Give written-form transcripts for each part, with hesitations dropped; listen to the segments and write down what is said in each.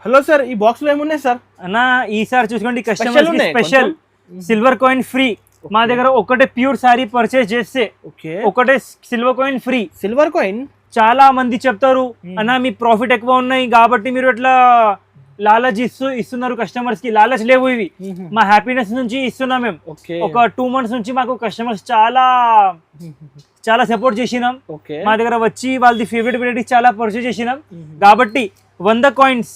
Hello sir, ఈ box లో ఏమున్నాయి సార్? అన్న ఈసారి చూసుకోండి customer special silver coin free. మా దగ్గర ఒకటే ప్యూర్ సారీ పర్చేస్ చేస్తే ఒకటే silver coin free. Silver coin చాలా మంది చెప్తారు అన్న మీ ప్రాఫిట్ ఎక్కువ ఉన్నాయి కాబట్టి మీరు ఇట్లా లాలచ్ ఇస్తున్నారు కస్టమర్స్ కి. లాలచ్ లేవు, ఇవి మా హ్యాపీనెస్ నుంచి ఇస్తున్నాం మేము. ఒక 2 months నుంచి మాకు కస్టమర్స్ చాలా సపోర్ట్ చేసినాం. మా దగ్గర వచ్చి వాళ్ళది ఫేవరెట్ వెరైటీస్ చాలా పర్చేస్ చేసినాం కాబట్టి 100 coins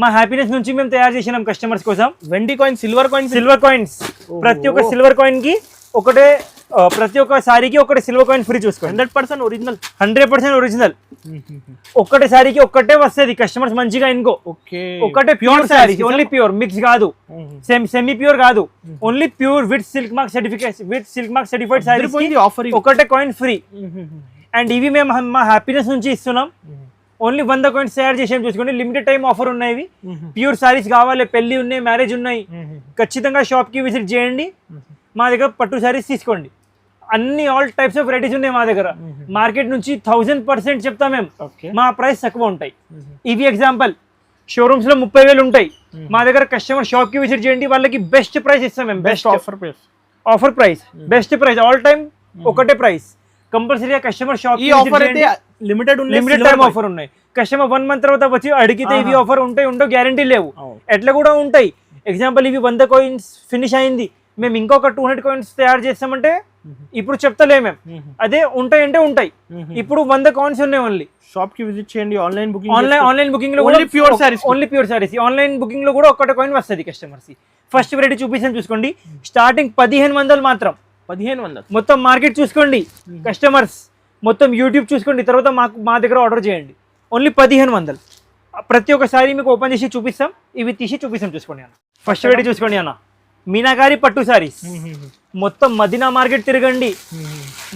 మా హ్యాపీనెస్ నుంచి మేము తయారు చేసినాం కస్టమర్స్ కోసం. 20 coins సిల్వర్ కాయిన్స్. ప్రతి ఒక్క సిల్వర్ కాయిన్ కి ఒకటే, ప్రతి ఒక్క సారీకి ఒకటే సిల్వర్ కాయిన్ ఫ్రీ చూసుకోండి. 100% ఒరిజినల్. 100% ఒరిజినల్. ఒక్కటే సారీకి ఒక్కటే వస్తుంది. కస్టమర్స్ మంచిగా ఇన్కో ఒకటే pure sorry, only pure, mix కాదు, సెమీ ప్యూర్ కాదు, only pure with silk mark certified saris ఒకటే కాయిన్ ఫ్రీ. అండ్ ఇవి మేము మా హ్యాపీనెస్ నుంచి ఇస్తున్నాం. ఓన్లీ 100 coins తయారు చేసేం చూసుకోండి. లిమిటెడ్ టైం ఆఫర్ ఉన్నాయి. ప్యూర్ సారీస్ కావాలి, పెళ్లి ఉన్నాయి, మ్యారేజ్ ఉన్నాయి, ఖచ్చితంగా షాప్ కి విజిట్ చేయండి. మా దగ్గర పట్టు సారీస్ తీసుకోండి. అన్ని ఆల్ టైప్స్ ఆఫ్ వెరైటీస్ ఉన్నాయి మా దగ్గర. మార్కెట్ నుంచి 1000% చెప్తాం మేము. మా ప్రైస్ తక్కువ ఉంటాయి. ఇవి ఎగ్జాంపుల్ షోరూమ్స్ లో 30,000 ఉంటాయి. మా దగ్గర కస్టమర్ షాప్ కి విజిట్ చేయండి, వాళ్ళకి బెస్ట్ ప్రైస్ ఇస్తాం మేము. Best offer price, best price, all time ఒకటే ప్రైస్. కంపల్సరీగా customer shop limited time offer ఉన్నాయి. కస్టమర్ 1 month తర్వాత వచ్చి అడిగితే ఇవి ఆఫర్ ఉంటాయి ఉండో గ్యారంటీ లేవు. ఎట్లా కూడా ఉంటాయి. ఎగ్జాంపుల్ ఇవి 100 coins ఫినిష్ అయింది, మేము ఇంకొక 200 coins తయారు చేస్తామంటే ఇప్పుడు చెప్తలే మేము. అదే ఉంటాయి అంటే ఉంటాయి. ఇప్పుడు 100 coins ఉన్నాయి. ఓన్లీ షాప్ కి విజిట్ చేయండి. ఆన్లైన్ బుకింగ్ లో only pure saris. Online booking లో కూడా ఒక్కటే కాయిన్ వస్తుంది కస్టమర్స్. ఫస్ట్ వెరైటీ చూపిస్తాను చూసుకోండి. స్టార్టింగ్ 1500 మాత్రం. 1500 మొత్తం మార్కెట్ చూసుకోండి కస్టమర్స్, మొత్తం యూట్యూబ్ చూసుకోండి, తర్వాత మా దగ్గర ఆర్డర్ చేయండి. ఓన్లీ 1500. ప్రతి ఒక్క సారీ మీకు ఓపెన్ చేసి చూపిస్తాం, ఇవి తీసి చూపిస్తాం చూసుకోండి అన్న. ఫస్ట్ వెరైటీ చూసుకోండి అన్న, మీనాకారి పట్టు సారీస్. మొత్తం మదీనా మార్కెట్ తిరగండి,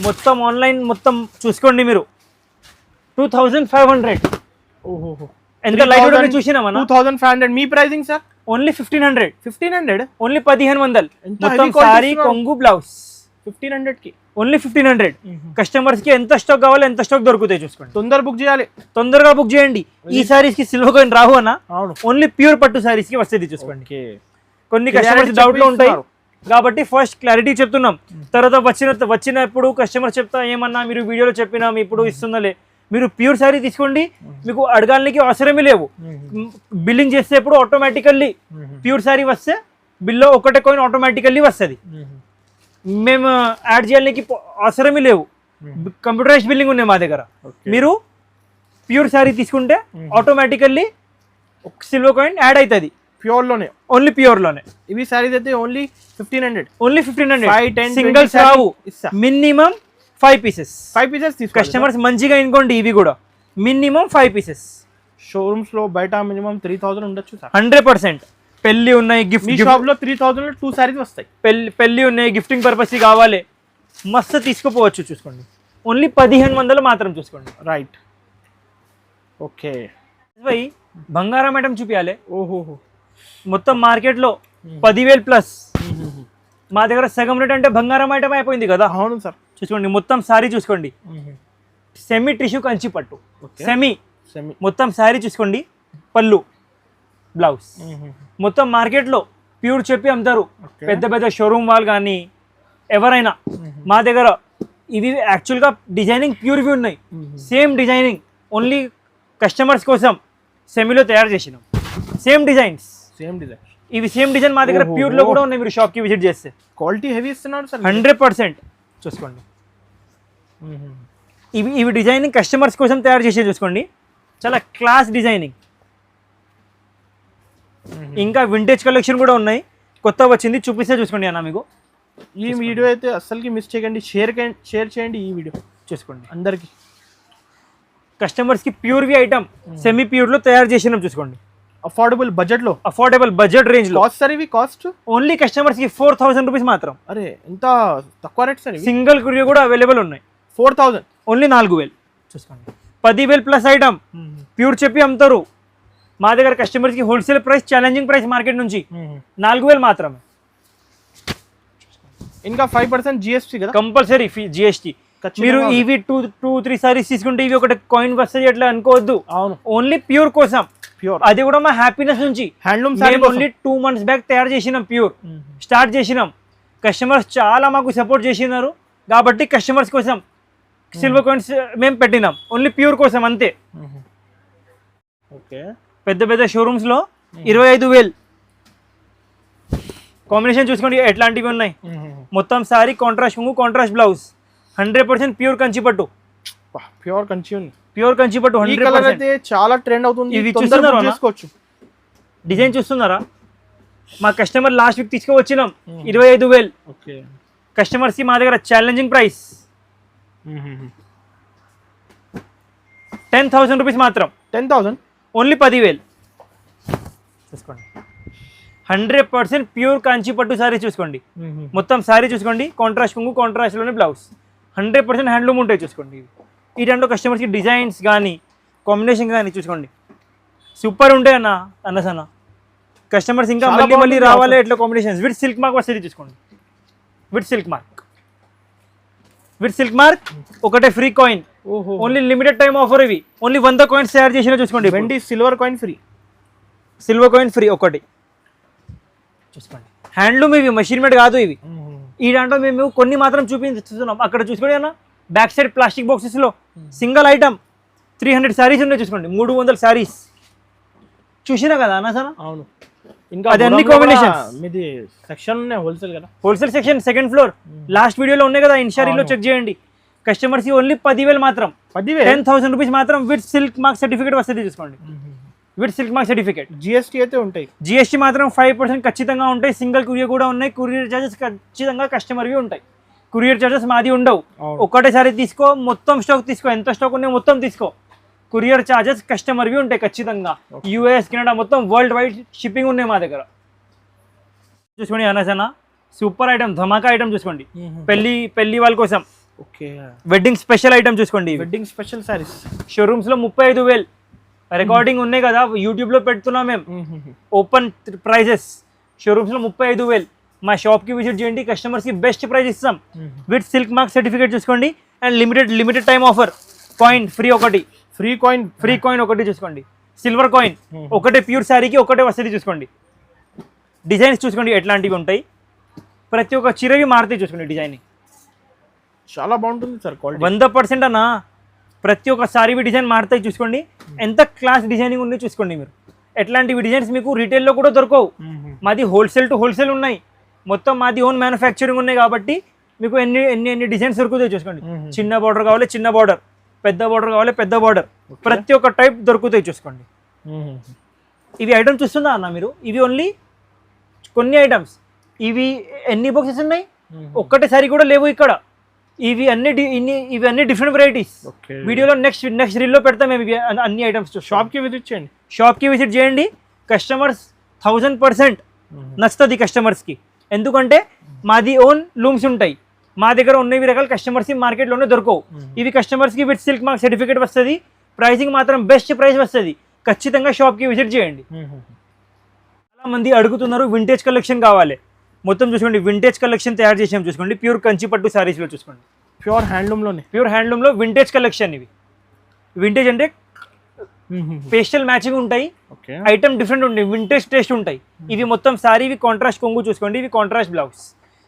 మొత్తం ఆన్లైన్ మొత్తం చూసుకోండి మీరు. 2500. ఎంత లైట్ చూసినామన్నా. 2500. మీ ప్రైసింగ్ సార్? ఓన్లీ 1500. ఓన్లీ 1500. మొత్తం సారీ కొంగు బ్లౌజ్ 1500 కి. ఓన్లీ 1500. కస్టమర్స్ కి ఎంత స్టాక్ కావాలో ఎంత స్టాక్ దొరుకుతాయి చూసుకోండి. తొందరగా బుక్ చేయండి. ఈ సారీస్ కి సిల్వర్ కాయిన్ రావు అన్న, ఓన్లీ ప్యూర్ పట్టు సారీస్ కి వస్తుంది చూసుకోండి. కొన్ని కస్టమర్స్ డౌట్ లో ఉంటాయి కాబట్టి ఫస్ట్ క్లారిటీ చెప్తున్నాం. తర్వాత వచ్చినప్పుడు కస్టమర్ చెప్తా ఏమన్నా మీరు వీడియోలో చెప్పినాం ఇప్పుడు ఇస్తుందలే. మీరు ప్యూర్ సారీ తీసుకోండి, మీకు అడగానికి అవసరమే లేవు. బిల్లింగ్ చేసేప్పుడు ఆటోమేటికల్లీ ప్యూర్ సారీ వస్తే బిల్లో ఒకటే కాయిన్ ఆటోమేటికల్లీ వస్తుంది. మేము యాడ్ చేయడానికి అవసరమే లేవు. కంప్యూటరైజ్ బిల్లింగ్ ఉన్నాయి మా దగ్గర. మీరు ప్యూర్ సారీ తీసుకుంటే ఆటోమేటికల్లీ సిల్వర్ కాయిన్ యాడ్ అవుతుంది ప్యూర్లోనే, ఓన్లీ ప్యూర్లోనే. ఇవి సారీస్ అయితే ఓన్లీ 1500. ఓన్లీ 1500. సింగిల్స్ రావు, మినిమం 5 pieces. 5 pieces కస్టమర్స్ మంచిగా ఇనుకోండి. ఇవి కూడా మినిమం 5 pieces. షోరూమ్స్ లో బయట మినిమం 3000 ఉండొచ్చు సార్. 100%. పెళ్లి ఉన్నాయి, గిఫ్ట్ షాప్ లో 3000 2 సారీస్ వస్తాయి. పెళ్లి ఉన్నాయి, గిఫ్టింగ్ పర్పస్ కావాలి, మస్తు తీసుకుపోవచ్చు చూసుకోండి. ఓన్లీ 1500 మాత్రం చూసుకోండి. రైట్. ఓకే బై బంగారం ఐటమ్ చూపించాలి. మొత్తం మార్కెట్ లో 10,000 ప్లస్. మా దగ్గర సగం రేట్ అంటే బంగారం ఐటమ్ అయిపోయింది కదా. అవును సార్. చూసుకోండి మొత్తం సారీ చూసుకోండి. సెమీ టిష్యూ కంచి పట్టు, సెమీ మొత్తం సారీ చూసుకోండి. పళ్ళు బ్లౌజ్ మొత్తం మార్కెట్లో ప్యూర్ చెప్పి అమ్ముతారు పెద్ద పెద్ద షోరూమ్ వాళ్ళు కానీ ఎవరైనా. మా దగ్గర ఇవి యాక్చువల్గా డిజైనింగ్ ప్యూర్వి ఉన్నాయి. సేమ్ డిజైనింగ్ ఓన్లీ కస్టమర్స్ కోసం సెమీలో తయారు చేసినాం. Same design. ఇవి సేమ్ డిజైన్ మా దగ్గర ప్యూర్లో కూడా ఉన్నాయి. మీరు షాప్కి విజిట్ చేస్తే క్వాలిటీ హెవీ ఇస్తున్నారు సార్. 100% చూసుకోండి. ఇవి డిజైనింగ్ కస్టమర్స్ కోసం తయారు చేసేది చూసుకోండి. చాలా క్లాస్ డిజైనింగ్. ఇంకా వింటేజ్ కలెక్షన్ కూడా ఉన్నాయి, కొత్త వచ్చింది చూపిస్తే చూసుకోండి అన్న. మీకు ఈ వీడియో అయితే అస్సలకి మిస్ చేయకండి, షేర్ చేయండి ఈ వీడియో చూసుకోండి అందరికి. కస్టమర్స్కి ప్యూర్వి ఐటమ్ సెమీ ప్యూర్లో తయారు చేసినాం చూసుకోండి. అఫోర్డబుల్ బడ్జెట్ రేంజ్ లో. కాస్ట్ సార్ ఇవి? కాస్ట్ ఓన్లీ కస్టమర్స్ కి 4000 రూపీస్ మాత్రం. అరే ఎంత తక్కువ రేట్ సార్. సింగిల్ కురియర్ కూడా అవైలబుల్ ఉన్నాయి. 4000 ఓన్లీ 4000 చూసుకోండి. 10,000 ప్లస్ ఐటమ్ ప్యూర్ చెప్పి అమ్ముతారు. మా దగ్గర కస్టమర్స్ కి wholesale price, challenging price market నుంచి 4000 మాత్రమే. ఇంకా 5% జిఎస్టీ కదా కంపల్సరీ జిఎస్టీ. మీరు ఇవి 2-3 సారీస్ తీసుకుంటే ఇవి ఒకటి కాయిన్ వస్తుంది అట్లా అనుకోవద్దు. అవును, ఓన్లీ ప్యూర్ కోసం ప్యూర్. అది కూడా మా హ్యాపీనెస్ నుంచి. హ్యాండ్లూమ్ మేము ఓన్లీ 2 months బ్యాక్ తయారు చేసినాం, ప్యూర్ స్టార్ట్ చేసినాం. కస్టమర్స్ చాలా మాకు సపోర్ట్ చేసినారు కాబట్టి కస్టమర్స్ కోసం సిల్వర్ కాయిన్స్ మేము పెట్టినాం, ఓన్లీ ప్యూర్ కోసం అంతే. ఓకే, పెద్ద పెద్ద షోరూమ్స్లో 25,000 కాంబినేషన్ చూసుకోండి ఎట్లాంటివి ఉన్నాయి. మొత్తం సారీ కాంట్రాస్ట్ కొంగు, కాంట్రాస్ట్ బ్లౌజ్, 100% ప్యూర్ కంచిపట్టు. ప్యూర్ కంచి ఉంది, ప్యూర్ కంచిపట్టు 100%. అయితే చాలా ట్రెండ్ అవుతుంది. ఇవి చూస్తున్నారా? చూసుకోవచ్చు, డిజైన్ చూస్తున్నారా? మా కస్టమర్ లాస్ట్ వీక్ తీసుకువచ్చినాం 25,000. ఓకే, కస్టమర్స్కి మా దగ్గర ఛాలెంజింగ్ ప్రైస్ 10,000 రూపీస్ మాత్రం. 10,000 ఓన్లీ 10,000 చూసుకోండి. 100% ప్యూర్ కాంచీపట్టు సారీ చూసుకోండి. మొత్తం సారీ చూసుకోండి, కాంట్రాస్ట్ కొంగు, కాంట్రాస్ట్లోనే బ్లౌజ్, 100% హ్యాండ్లూమ్ ఉంటాయి చూసుకోండి. ఈ దాంట్లో కస్టమర్స్కి డిజైన్స్ కానీ కాంబినేషన్ కానీ చూసుకోండి సూపర్ ఉంటాయి అన్న. కస్టమర్స్ ఇంకా మళ్ళీ రావాలి ఎట్లా కాంబినేషన్స్. విత్ సిల్క్ మార్క్ వస్తుంది చూసుకోండి, విత్ సిల్క్ మార్క్ ఒకటే free coin. Only limited time offer. ఇవి ఓన్లీ 100 కాయిన్స్ తయారు చేసినా చూసుకోండి. వెండి సిల్వర్ కాయిన్ ఫ్రీ ఒకటి చూసుకోండి. హ్యాండ్లూమ్ ఇవి, మెషిన్ మేడ్ కాదు ఇవి. ఈ దాంట్లో మేము కొన్ని మాత్రం చూపిస్తున్నాం. అక్కడ చూసుకోండి అన్న, బ్యాక్ సైడ్ ప్లాస్టిక్ బాక్సెస్లో సింగిల్ ఐటమ్ 300 శారీస్ ఉన్నాయి చూసుకోండి. 300 శారీస్ చూసినా కదా అన్న సార్? అవును. ఇంకా అది అన్ని కాంబినేషన్స్. మీది సెక్షన్ హోల్సేల్ కదా? Wholesale section 2nd floor. Last వీడియోలో ఉన్నాయి కదా, ఇన్షారీలో చెక్ చేయండి. కస్టమర్స్ ఓన్లీ 10,000 మాత్రం. 10,000 రూపీస్ మాత్రం విత్ సిల్క్ మార్క్ సర్టిఫికేట్ వస్తుంది చూసుకోండి. With silk mark certificate. GST అయితే ఉంటాయి. జిఎస్టీ మాత్రం 5% ఖచ్చితంగా ఉంటాయి. సింగిల్ కురియర్ కూడా ఉన్నాయి. కురియర్ చార్జెస్ ఖచ్చితంగా కస్టమర్వి ఉంటాయి. కురియర్ చార్జెస్ మాది ఉండవు. ఒక్కటేసారి తీసుకో, మొత్తం స్టాక్ తీసుకో, ఎంత స్టాక్ ఉన్నాయి మొత్తం తీసుకో. కురియర్ చార్జెస్ కస్టమర్వి ఉంటాయి ఖచ్చితంగా. యూఎస్, కెనడా మొత్తం వరల్డ్ వైడ్ షిప్పింగ్ ఉన్నాయి మా దగ్గర. చూసుకోండి అనసన, సూపర్ ఐటమ్, ధమాకా ఐటమ్ చూసుకోండి. పెళ్లి వాళ్ళ కోసం. ఓకే, వెడ్డింగ్ స్పెషల్ ఐటమ్ చూసుకోండి. వెడ్డింగ్ స్పెషల్ సారీస్ షోరూమ్స్లో 35,000 రికార్డింగ్ ఉన్నాయి కదా, యూట్యూబ్లో పెడుతున్నాం మేము. ఓపెన్ ప్రైజెస్ షోరూమ్స్లో 35,000. మా షాప్కి విజిట్ చేయండి, కస్టమర్స్కి బెస్ట్ ప్రైస్ ఇస్తాం. విత్ సిల్క్ మార్క్ సర్టిఫికేట్ చూసుకోండి. And limited time offer. Coin free ఒకటి, ఫ్రీ కాయిన్ ఒకటి చూసుకోండి. సిల్వర్ కాయిన్ ఒకటే, ప్యూర్ శారీకి ఒకటే వస్తుంది చూసుకోండి. డిజైన్స్ చూసుకోండి ఎట్లాంటివి ఉంటాయి. ప్రతి ఒక్క చీరవి మారుతాయి చూసుకోండి. డిజైన్ చాలా బాగుంటుంది సార్, 100% అన్న. ప్రతి ఒక్క సారీవి డిజైన్ మారుతాయి చూసుకోండి. ఎంత క్లాస్ డిజైనింగ్ ఉంది చూసుకోండి మీరు. ఎట్లాంటివి డిజైన్స్ మీకు రీటైల్లో కూడా దొరకవు. మాది హోల్సేల్ టు హోల్సేల్ ఉన్నాయి. మొత్తం మాది ఓన్ మ్యానుఫ్యాక్చరింగ్ ఉన్నాయి కాబట్టి మీకు ఎన్ని డిజైన్స్ దొరుకుతాయి చూసుకోండి. చిన్న బార్డర్ కావాలి, చిన్న బార్డర్, పెద్ద బార్డర్ కావాలి, పెద్ద బార్డర్, ప్రతి ఒక్క టైప్ దొరుకుతాయి చూసుకోండి. ఇవి ఐటమ్స్ చూస్తుందా అన్న మీరు? ఇవి ఓన్లీ కొన్ని ఐటమ్స్. ఇవి ఎన్ని బాక్సెస్ ఉన్నాయి, ఒక్కటేసారి కూడా లేవు ఇక్కడ. ఇవి అన్ని డిఫరెంట్ వెరైటీస్. వీడియోలో నెక్స్ట్ రీల్లో పెడతాం మేము ఇవి అన్ని ఐటమ్స్. షాప్కి విజిట్ చేయండి. కస్టమర్స్ 1000% నచ్చుతుంది కస్టమర్స్కి. ఎందుకంటే మాది ఓన్ లూమ్స్ ఉంటాయి. మా దగ్గర ఉన్నవి రకాల కస్టమర్స్ మార్కెట్లోనే దొరకవు. ఇవి కస్టమర్స్కి విత్ సిల్క్ మార్క్ సర్టిఫికేట్ వస్తుంది. ప్రైసింగ్ మాత్రం బెస్ట్ ప్రైస్ వస్తుంది. ఖచ్చితంగా షాప్కి విజిట్ చేయండి. చాలా మంది అడుగుతున్నారు వింటేజ్ కలెక్షన్ కావాలి. మొత్తం చూసుకోండి, వింటేజ్ కలెక్షన్ తయారు చేసాం చూసుకోండి. ప్యూర్ కంచిపట్టు సారీస్లో చూసుకోండి. ప్యూర్ హ్యాండ్లూమ్లో వింటేజ్ కలెక్షన్. ఇవి వింటేజ్ అంటే పేస్టల్ మ్యాచింగ్ ఉంటాయి. ఐటమ్ డిఫరెంట్ ఉంటాయి, వింటేజ్ టేస్ట్ ఉంటాయి. ఇవి మొత్తం సారీ, ఇవి కాంట్రాస్ట్ కొంగు చూసుకోండి. ఇవి contrast blouse,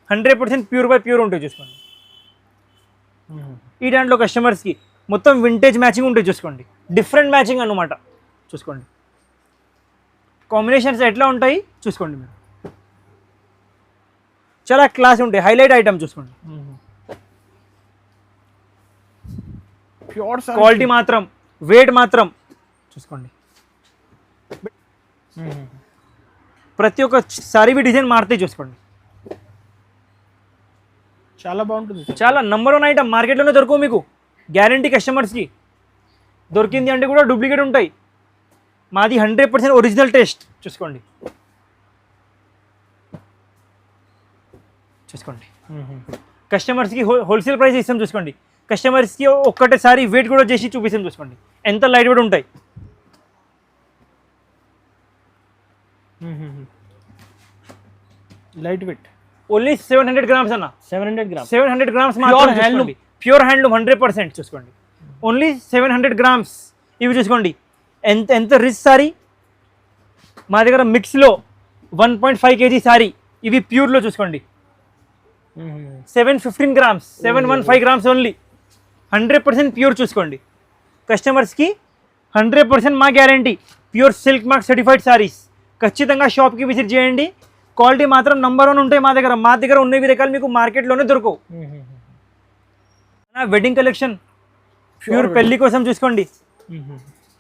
100% pure by pure ఉంటాయి చూసుకోండి. ఈ దాంట్లో కస్టమర్స్కి మొత్తం వింటేజ్ మ్యాచింగ్ ఉంటాయి చూసుకోండి. డిఫరెంట్ మ్యాచింగ్ అన్నమాట చూసుకోండి. కాంబినేషన్స్ ఎట్లా ఉంటాయి చూసుకోండి మీరు. చాలా క్లాస్ ఉంటాయి. హైలైట్ ఐటమ్ చూసుకోండి. ప్యూర్ క్వాలిటీ మాత్రం, వెయిట్ మాత్రం చూసుకోండి. ప్రతి ఒక్క సారీవి డిజైన్ మారుతాయి చూసుకోండి. చాలా బాగుంటుంది, చాలా నంబర్ 1 ఐటమ్. మార్కెట్లోనే దొరకవు మీకు, గ్యారంటీ కస్టమర్స్కి. దొరికింది అంటే కూడా డూప్లికేట్ ఉంటాయి. మాది 100% ఒరిజినల్ టేస్ట్ చూసుకోండి. కస్టమర్స్కి హోల్సేల్ ప్రైస్ ఇస్తాం చూసుకోండి. కస్టమర్స్కి ఒక్కటేసారి వెయిట్ కూడా చేసి చూపిస్తాం చూసుకోండి. ఎంత లైట్ వెయిట్ ఉంటాయి. లైట్ వెయిట్ ఓన్లీ 700 grams అన్న. 700 grams హ్యాండ్లూమ్, ప్యూర్ హ్యాండ్లూమ్ 100% చూసుకోండి. Only 700 grams. ఇవి చూసుకోండి ఎంత రిచ్ సారీ, మా దగ్గర మిక్స్లో 1.5 kg సారీ, ఇవి ప్యూర్లో చూసుకోండి 715 grams, 715 grams ఓన్లీ, 100% ప్యూర్ చూసుకోండి. కస్టమర్స్కి 100% మా guarantee, pure silk mark certified saris. ఖచ్చితంగా షాప్కి విజిట్ చేయండి, క్వాలిటీ మాత్రం నంబర్ 1 ఉంటాయి మా దగ్గర ఉన్నవి రకాలు మీకు మార్కెట్లోనే దొరకవు. వెడ్డింగ్ కలెక్షన్ ప్యూర్ పెళ్లి కోసం చూసుకోండి,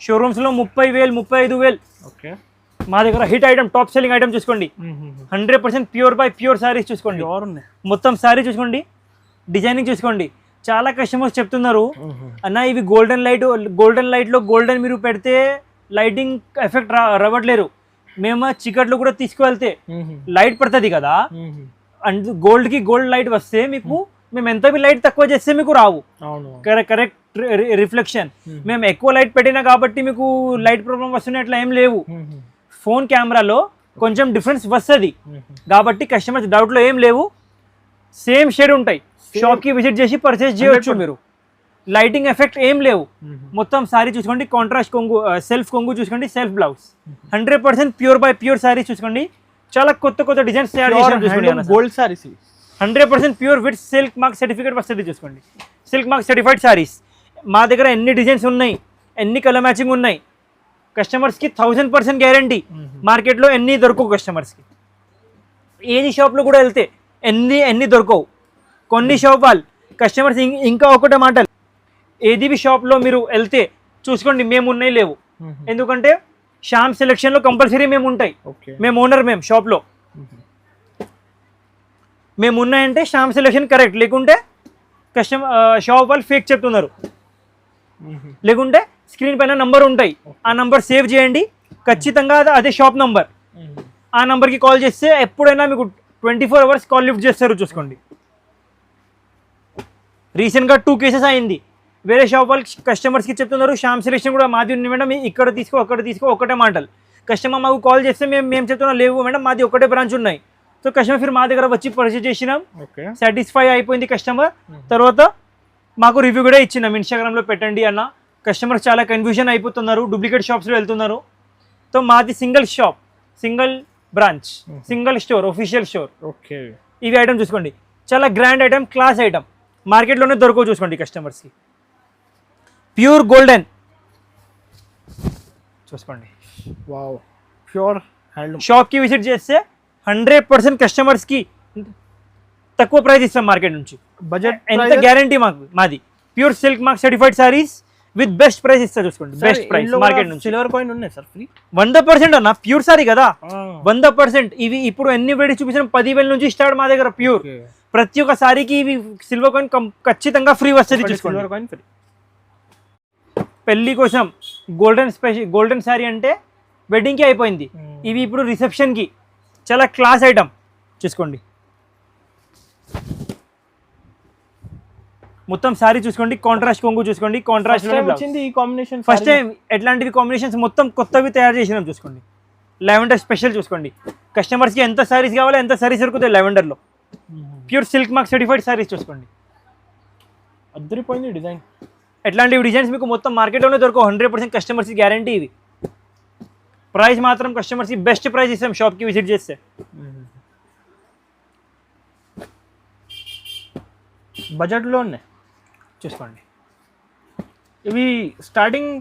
షోరూమ్స్లో 30,000 35,000. ఓకే, మా దగ్గర hit item, top selling item చూసుకోండి. 100% ప్యూర్ బై ప్యూర్ సారీస్ చూసుకోండి. మొత్తం సారీ చూసుకోండి, డిజైనింగ్ చూసుకోండి. చాలా కస్టమర్స్ చెప్తున్నారు అన్న ఇవి గోల్డెన్ లైట్లో గోల్డెన్ మీరు పెడితే లైటింగ్ ఎఫెక్ట్ రావట్లేరు. మేము చీకట్లో కూడా తీసుకువెళ్తే లైట్ పడుతుంది కదా, అండ్ గోల్డ్కి గోల్డ్ లైట్ వస్తే మీకు మేము ఎంత లైట్ తక్కువ చేస్తే మీకు రావు కరెక్ట్ రిఫ్లెక్షన్. మేము ఎక్కువ లైట్ పెట్టినా కాబట్టి మీకు లైట్ ప్రాబ్లం వస్తున్నాయి అట్లా ఏం లేవు. ఫోన్ కెమెరాలో కొంచెం డిఫరెన్స్ వస్తుంది కాబట్టి కస్టమర్స్ డౌట్లో ఏం లేవు, సేమ్ షేడ్ ఉంటాయి. షాప్కి విజిట్ చేసి పర్చేస్ చేయవచ్చు మీరు, లైటింగ్ ఎఫెక్ట్ ఏం లేవు. మొత్తం సారీ చూసుకోండి, కాంట్రాస్ట్ కొంగు, సెల్ఫ్ కొంగు చూసుకోండి, self blouse. 100% pure by pure sorry చూసుకోండి. చాలా కొత్త డిజైన్స్ తయారు చేసి gold saris 100% pure with silk mark certificate వస్తుంది చూసుకోండి. సిల్క్ మార్క్ సర్టిఫైడ్ సారీస్ మా దగ్గర ఎన్ని డిజైన్స్ ఉన్నాయి, ఎన్ని కలర్ మ్యాచింగ్ ఉన్నాయి. కస్టమర్స్కి 1000% గ్యారంటీ, మార్కెట్లో ఎన్ని దొరకవు కస్టమర్స్కి. ఏది షాప్లో కూడా వెళ్తే ఎన్ని దొరకవు. కొన్ని షాప్ వాళ్ళు కస్టమర్స్ ఇంకా ఒకటే మాటలు, ఏది బి షాప్లో మీరు వెళ్తే చూసుకోండి మేము ఉన్నాయి లేవు. ఎందుకంటే శ్యామ్ సెలెక్షన్లో కంపల్సరీ మేము ఉంటాయి, మేము ఓనర్, మేము షాప్లో మేము ఉన్నాయంటే శ్యామ్ సెలెక్షన్ కరెక్ట్, లేకుంటే షాప్ వాళ్ళు ఫేక్ చెప్తున్నారు. లేకుంటే స్క్రీన్ పైన నంబర్ ఉంటాయి, ఆ నంబర్ సేవ్ చేయండి. ఖచ్చితంగా అదే షాప్ నంబర్. ఆ నంబర్కి కాల్ చేస్తే ఎప్పుడైనా మీకు 24 hours కాల్ లిఫ్ట్ చేస్తారు చూసుకోండి. రీసెంట్గా 2 cases అయింది. వేరే షాప్ వాళ్ళు కస్టమర్స్కి చెప్తున్నారు శ్యామ్ సెలెక్షన్ కూడా మాది ఉంది మేడం, ఇక్కడ తీసుకో అక్కడ తీసుకో, ఒకటే మాటలు. కస్టమర్ మాకు కాల్ చేస్తే మేము చెప్తున్నాం లేవు మేడం మాది ఒకటే బ్రాంచ్ ఉన్నాయి. సో కస్టమర్ ఫిర్ మా దగ్గర వచ్చి పర్చేజ్ చేసినాం, సాటిస్ఫై అయిపోయింది కస్టమర్. తర్వాత మాకు రివ్యూ కూడా ఇచ్చినాం, ఇన్స్టాగ్రామ్లో పెట్టండి అన్న. కస్టమర్స్ చాలా కన్ఫ్యూజన్ అయిపోతున్నారు, డూప్లికేట్ షాప్స్లో వెళ్తున్నారు. సో మాది single shop, single branch, single store, official store. Okay, ఇవి ఐటమ్ చూసుకోండి, చాలా గ్రాండ్ ఐటమ్, క్లాస్ ఐటమ్, మార్కెట్లోనే దొరకవు చూసుకోండి కస్టమర్స్కి. ప్యూర్ గోల్డెన్ చూసుకోండి, వావ్, ప్యూర్ హ్యాండ్లూమ్. షాప్కి విజిట్ చేస్తే 100% కస్టమర్స్కి తక్కువ ప్రైస్ ఇస్తాం మార్కెట్ నుంచి. బడ్జెట్ ఎంత గ్యారంటీ మాది, pure silk mark certified saris with best price ఇస్తా చూసుకోండి. బెస్ట్ ప్రైస్ మార్కెట్ నుంచి. సిల్వర్ కాయిన్ ఉన్నాయి సార్ ఫ్రీ 100% అన్న, ప్యూర్ సారీ కదా 100%. ఇవి ఇప్పుడు ఎన్ని వెరైటీ చూపించాం, 10,000 నుంచి స్టార్ట్ మా దగ్గర ప్యూర్. ప్రతి ఒక్క సారీకి ఇవి సిల్వర్ కాయిన్ ఖచ్చితంగా ఫ్రీ వస్తుంది చూసుకోండి. Silver coin free. పెళ్లి కోసం గోల్డెన్ సారీ అంటే వెడ్డింగ్కి అయిపోయింది, ఇవి ఇప్పుడు రిసెప్షన్కి చాలా క్లాస్ ఐటమ్ చూసుకోండి. మొత్తం సారీ చూసుకోండి, కాంట్రాస్ట్ కొంగు చూసుకోండి, కాంట్రాస్ట్ వచ్చింది ఈ కాంబినేషన్. ఫస్ట్ టైం ఎట్లాంటివి కాంబినేషన్స్ మొత్తం కొత్తవి తయారు చేసినాం చూసుకోండి. లెవెండర్ స్పెషల్ చూసుకోండి, కస్టమర్స్కి ఎంత సారీస్ కావాలో ఎంత సారీస్ దొరుకుతాయి లెవెండర్లో. Pure silk mark certified saris చూసుకోండి. అద్దరిపోయింది డిజైన్. ఎట్లాంటివి డిజైన్స్ మీకు మొత్తం మార్కెట్లోనే దొరకవు, 100% కస్టమర్స్కి గ్యారంటీ. ఇవి ప్రైస్ మాత్రం కస్టమర్స్కి బెస్ట్ ప్రైస్ ఇస్తాం షాప్కి విజిట్ చేస్తే. బడ్జెట్లో ఉన్నాయి చూసుకోండి. ఇవి స్టార్టింగ్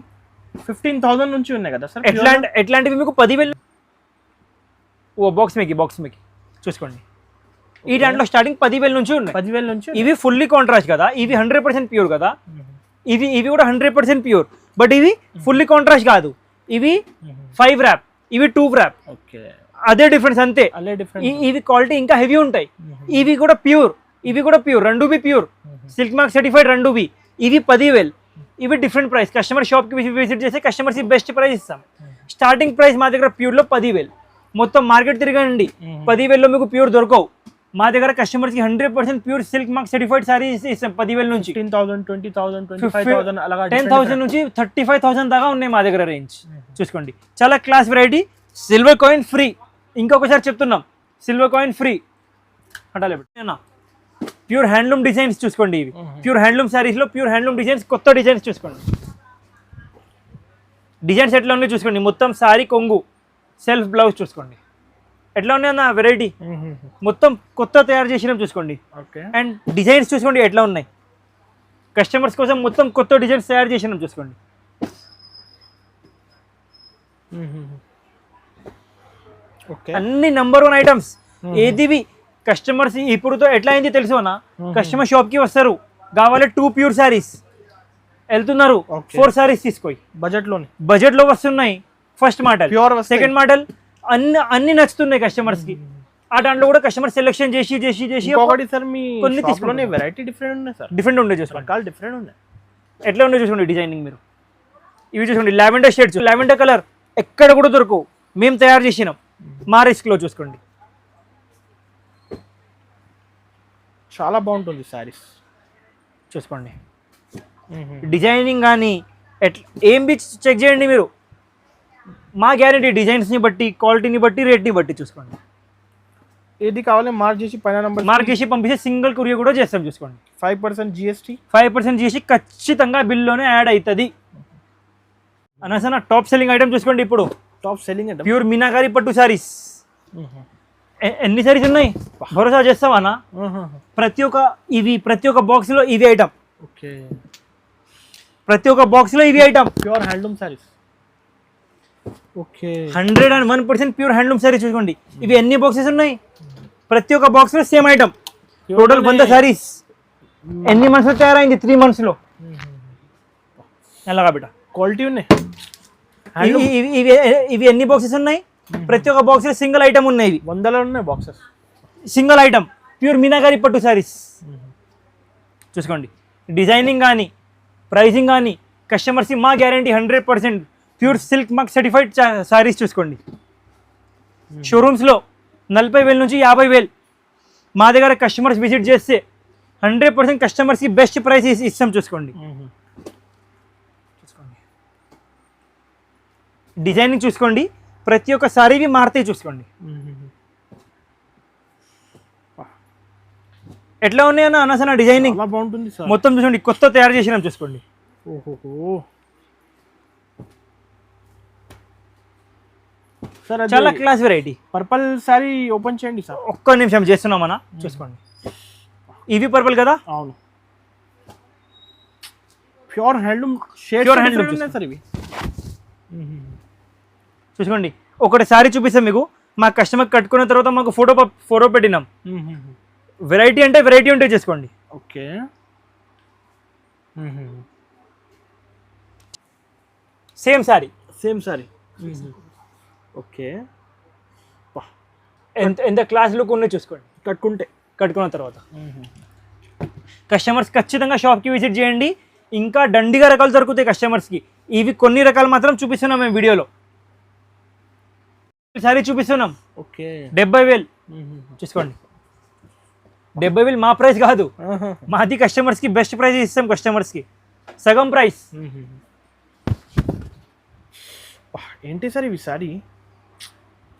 15,000 నుంచి ఉన్నాయి కదా సార్. ఎట్లాంటివి మీకు 10,000 బాక్స్ మీకు చూసుకోండి. ఈ దాంట్లో స్టార్టింగ్ 10,000 నుంచి ఉన్నాయి. 10,000 నుంచి. ఇవి ఫుల్లీ కాంట్రాస్ట్ కదా, ఇవి 100% ప్యూర్ కదా. ఇవి కూడా 100% ప్యూర్, బట్ ఇవి ఫుల్లీ కాంట్రాస్ట్ కాదు. ఇవి 5 wrap, ఇవి 2 wrap. ఓకే, అదే డిఫరెన్స్ అంతే. ఇవి క్వాలిటీ ఇంకా హెవీ ఉంటాయి. ఇవి కూడా ప్యూర్, రెండు బి ప్యూర్ సిల్క్ మార్క్ సర్టిఫైడ్, రెండు బి. ఇవి 10,000, ఇవి డిఫరెంట్ ప్రైస్. కస్టమర్ షాప్కి విజిట్ చేస్తే కస్టమర్స్కి బెస్ట్ ప్రైస్ ఇస్తాం. స్టార్టింగ్ ప్రైస్ మా దగ్గర ప్యూర్లో 10,000. మొత్తం మార్కెట్ తిరగండి, 10,000లో మీకు ప్యూర్ దొరకవు. మా దగ్గర కస్టమర్స్కి 100% pure silk mark certified saris ఇస్తాం 10,000 నుంచి. 15,000, 20,000, 25,000 అలాగా 10,000 నుంచి 35,000 దాకా ఉన్నాయి మా దగ్గర రేంజ్ చూసుకోండి. చాలా class variety. Silver coin free, ఇంకొకసారి చెప్తున్నాం, సిల్వర్ కాయిన్ ఫ్రీ. అట్లా ప్యూర్ హ్యాండ్లూమ్ డిజైన్స్ చూసుకోండి. ఇవి ప్యూర్ హ్యాండ్లూమ్ సారీస్లో ప్యూర్ హ్యాండ్లూమ్ డిజైన్స్, కొత్త డిజైన్స్ చూసుకోండి. డిజైన్స్ ఎట్లా ఉన్నాయి చూసుకోండి. మొత్తం సారీ కొంగు సెల్ఫ్ బ్లౌజ్ చూసుకోండి ఎట్లా ఉన్నాయన్న వెరైటీ, మొత్తం కొత్త తయారు చేసినాం చూసుకోండి. ఓకే. అండ్ డిజైన్స్ చూసుకోండి ఎట్లా ఉన్నాయి, కస్టమర్స్ కోసం మొత్తం కొత్త డిజైన్స్ తయారు చేసినాం చూసుకోండి. ఓకే. అన్ని నంబర్ 1 ఐటమ్స్. ఏదివి కస్టమర్స్ ఇప్పుడు ఎట్లా అయింది తెలుసు అన్న, కస్టమర్ షాప్కి వస్తారు కావాలి 2 ప్యూర్ శారీస్, వెళ్తున్నారు 4 శారీస్ తీసుకోయి బడ్జెట్లో వస్తున్నాయి. First model, pure, second model అన్ని నచ్చుతున్నాయి కస్టమర్స్కి. ఆ దాంట్లో కూడా కస్టమర్ సెలెక్షన్ చేసి చేసి చేసి కొన్ని తీసుకుని వెరైటీ డిఫరెంట్ ఉన్నాయి సార్, డిఫరెంట్ ఉండే చూసుకోండి, రకాలు డిఫరెంట్ ఉన్నాయి. ఎట్లా ఉండే చూసుకోండి డిజైనింగ్. మీరు ఇవి చూసుకోండి లావెండర్ షేడ్స్, లావెండర్ కలర్ ఎక్కడ కూడా దొరకవు, మేము తయారు చేసినాం మా రిస్క్లో చూసుకోండి. చాలా బాగుంటుంది శారీస్ చూసుకోండి. డిజైనింగ్ కానీ ఎట్లా ఏం బి చెక్ చేయండి మీరు, మా గ్యారంటీ డిజైన్స్ని బట్టి, క్వాలిటీని బట్టి, రేట్ని బట్టి చూసుకోండి. ఏది కావాలి మార్క్ చేసి పైన నంబర్ మార్క్ చేసి పంపిస్తే సింగిల్ కొరియర్ కూడా చేస్తాం చూసుకోండి. 5% GST, 5% GST ఖచ్చితంగా బిల్లోనే యాడ్ అవుతుంది. అనసన టాప్ సెల్లింగ్ ఐటమ్ చూసుకోండి. ఇప్పుడు టాప్ సెల్లింగ్ అంటే ప్యూర్ మీనాకారి పట్టు శారీస్. ఎన్ని శారీస్ ఉన్నాయి భరోసా చేస్తావా? ప్రతి ఒక్క బాక్స్లో ఇవి ఐటమ్. ఓకే. ప్రతి ఒక్క బాక్స్లో ఇవి item pure handloom saris. Okay. 101% pure handloom saris చూసుకోండి. ఇవి ఎన్ని బాక్సెస్ ఉన్నాయి, ప్రతి ఒక్క బాక్స్లో సేమ్ ఐటమ్. టోటల్ 100 శారీస్. ఎన్ని మంత్స్లో తయారైంది? 3 మంత్స్లో. ఎలాగా బిడ్డ క్వాలిటీ ఉన్నాయి. ఇవి ఎన్ని బాక్సెస్ ఉన్నాయి, ప్రతి ఒక్క బాక్స్లో సింగిల్ ఐటమ్ ఉన్నాయి. ఇవి 100లో ఉన్నాయి boxes, single item pure meenakari పట్టు శారీస్ చూసుకోండి. డిజైనింగ్ కానీ ప్రైసింగ్ కానీ కస్టమర్స్కి మా guarantee 100% pure silk mark certified saris చూసుకోండి. షోరూమ్స్లో 40,000 నుంచి 50,000. మా దగ్గర కస్టమర్స్ విజిట్ చేస్తే 100% కస్టమర్స్కి బెస్ట్ ప్రైస్ ఇస్తాం చూసుకోండి. డిజైనింగ్ చూసుకోండి, ప్రతి ఒక్క సారీవి మారుతాయి చూసుకోండి. ఎట్లా ఉన్నాయన్న అనసన డిజైనింగ్ బాగుంటుంది సార్. మొత్తం చూసుకోండి, కొత్త తయారు చేసినాం చూసుకోండి. ఓహో సార్, చాలా class variety. Purple sorry open చేయండి సార్. ఒక్క నిమిషం చేస్తున్నామన్నా చూసుకోండి. ఇవి పర్పల్ కదా? అవును. Pure handloom shade, pure handloom sir ఇవి చూసుకోండి. ఒకటి సారీ చూపిస్తాం మీకు, మా కస్టమర్ కట్టుకున్న తర్వాత మాకు ఫోటో పెట్టినాం. వెరైటీ అంటే వెరైటీ ఉంటే చేసుకోండి. ఓకే. Same sorry. ఓకే. ఎంత క్లాస్ లుక్ ఉన్నాయి చూసుకోండి కట్టుకున్న తర్వాత. కస్టమర్స్ ఖచ్చితంగా షాప్కి విజిట్ చేయండి. ఇంకా దండిగా రకాలు దొరుకుతాయి కస్టమర్స్కి. ఇవి కొన్ని రకాలు మాత్రం చూపిస్తున్నాం మేము వీడియోలో. సారీ చూపిస్తున్నాం. ఓకే. 70,000 చూసుకోండి. 70,000 మా ప్రైస్ కాదు, మాది కస్టమర్స్కి బెస్ట్ ప్రైస్ ఇస్తాం. కస్టమర్స్కి సగం ప్రైస్. ఏంటి సార్ ఇవి సారీ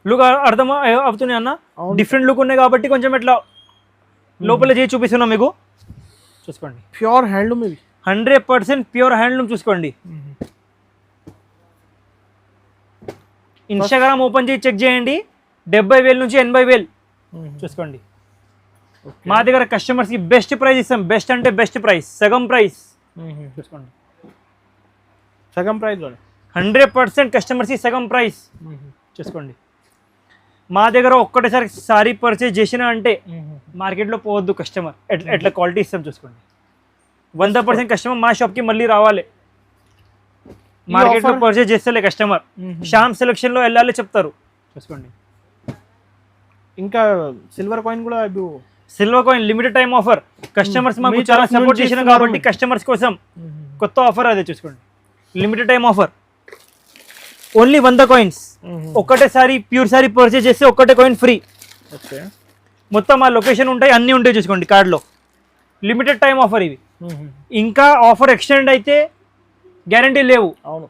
లుక్ అర్థం అవుతున్నాయి అన్న. డిఫరెంట్ లుక్ ఉన్నాయి కాబట్టి కొంచెం ఇట్లా లోపల చేసి చూపిస్తున్నాం మీకు చూసుకోండి. ప్యూర్ హ్యాండ్లూమ్ ఇవి 100% ప్యూర్ హ్యాండ్లూమ్ చూసుకోండి. ఇన్స్టాగ్రామ్ ఓపెన్ చేసి చెక్ చేయండి. 70,000 నుంచి 80,000 చూసుకోండి. మా దగ్గర కస్టమర్స్కి బెస్ట్ ప్రైస్ ఇస్తాం. బెస్ట్ అంటే బెస్ట్ ప్రైస్, సగం ప్రైస్ చూసుకోండి. సగం ప్రైస్లోనే 100% కస్టమర్స్కి సగం ప్రైస్ చూసుకోండి. మా దగ్గర ఒక్కటేసారి సారీ పర్చేజ్ చేసినా అంటే మార్కెట్లో పోవద్దు కస్టమర్. ఎట్లా క్వాలిటీ ఇస్తాం చూసుకోండి. 100% కస్టమర్ మా షాప్కి మళ్ళీ రావాలి. మార్కెట్లో పర్చేజ్ చేస్తలే కస్టమర్, శ్యామ్ సెలక్షన్లో వెళ్ళాలి చెప్తారు చూసుకోండి. ఇంకా సిల్వర్ కాయిన్ కూడా, silver coin limited time offer. Customers మాకు చాలా సపోర్ట్ చేసినాం కాబట్టి కస్టమర్స్ కోసం కొత్త ఆఫర్ అదే చూసుకోండి. Limited time offer, only 100 coins. ఒక్కటే సారీ ప్యూర్ సారీ పర్చేజ్ చేస్తే ఒక్కటే కాయిన్ ఫ్రీ. ఓకే. మొత్తం ఆ లొకేషన్ ఉంటాయి, అన్నీ ఉంటాయి చూసుకోండి కార్డ్లో. లిమిటెడ్ టైం ఆఫర్ ఇవి. ఇంకా ఆఫర్ ఎక్స్టెండ్ అయితే గ్యారంటీ లేవు. అవును,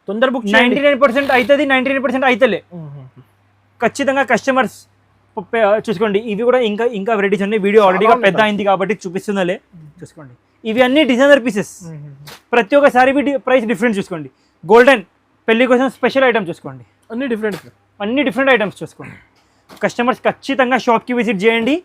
తొందర బుక్ 99% అవుతుంది, 99% అవుతలే. ఖచ్చితంగా కస్టమర్స్ చూసుకోండి. ఇవి కూడా ఇంకా వెరైటీస్ ఉన్నాయి. వీడియో ఆల్రెడీగా పెద్ద అయింది కాబట్టి చూపిస్తుందలే చూసుకోండి. ఇవి అన్ని డిజైనర్ పీసెస్. ప్రతి ఒక్క సారీ ప్రైస్ డిఫరెంట్ చూసుకోండి. గోల్డెన్ పెళ్లి కోసం స్పెషల్ ఐటమ్ చూసుకోండి. అన్ని డిఫరెంట్ అన్ని డిఫరెంట్ ఐటమ్స్ చూసుకోండి. కస్టమర్స్ ఖచ్చితంగా షాప్కి విజిట్ చేయండి.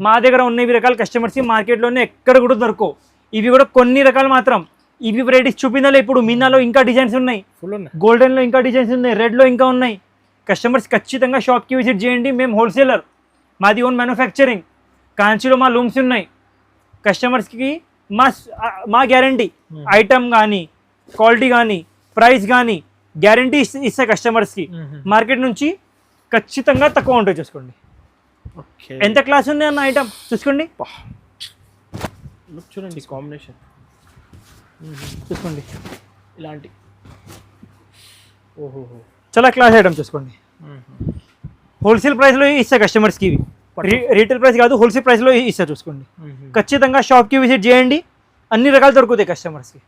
మా దగ్గర ఉన్నవి రకాల కస్టమర్స్కి మార్కెట్లోనే ఎక్కడ కూడా దొరకవు. ఇవి కూడా కొన్ని రకాలు మాత్రం. ఇవి వెరైటీస్ చూపిందాలో ఇప్పుడు మీనాలో ఇంకా డిజైన్స్ ఉన్నాయి, ఫుల్ ఉన్నాయి, గోల్డెన్లో ఇంకా డిజైన్స్ ఉన్నాయి, రెడ్లో ఇంకా ఉన్నాయి. కస్టమర్స్ ఖచ్చితంగా షాప్కి విజిట్ చేయండి. మేము హోల్సేలర్, మాది ఓన్ మ్యానుఫ్యాక్చరింగ్. కాంచీలో మా లూమ్స్ ఉన్నాయి. కస్టమర్స్కి మా గ్యారంటీ, ఐటమ్ కానీ క్వాలిటీ కానీ ప్రైస్ కానీ గ్యారంటీ ఇస్తే కస్టమర్స్కి మార్కెట్ నుంచి ఖచ్చితంగా తక్కువ ఉంటుంది. చూసుకోండి ఓకే, ఎంత క్లాస్ ఉంది అన్న ఐటమ్ చూసుకోండి. లుక్ చూడండి, కాంబినేషన్ చూసుకోండి ఇలాంటి. ఓహోహో, చాలా క్లాస్ ఐటమ్ చూసుకోండి. హోల్సేల్ ప్రైస్లో ఇస్తా కస్టమర్స్కి. ఇవి రీటైల్ ప్రైస్ కాదు, హోల్సేల్ ప్రైస్లో ఇస్తా. చూసుకోండి ఖచ్చితంగా షాప్కి విజిట్ చేయండి. అన్ని రకాలు దొరుకుతాయి కస్టమర్స్కి.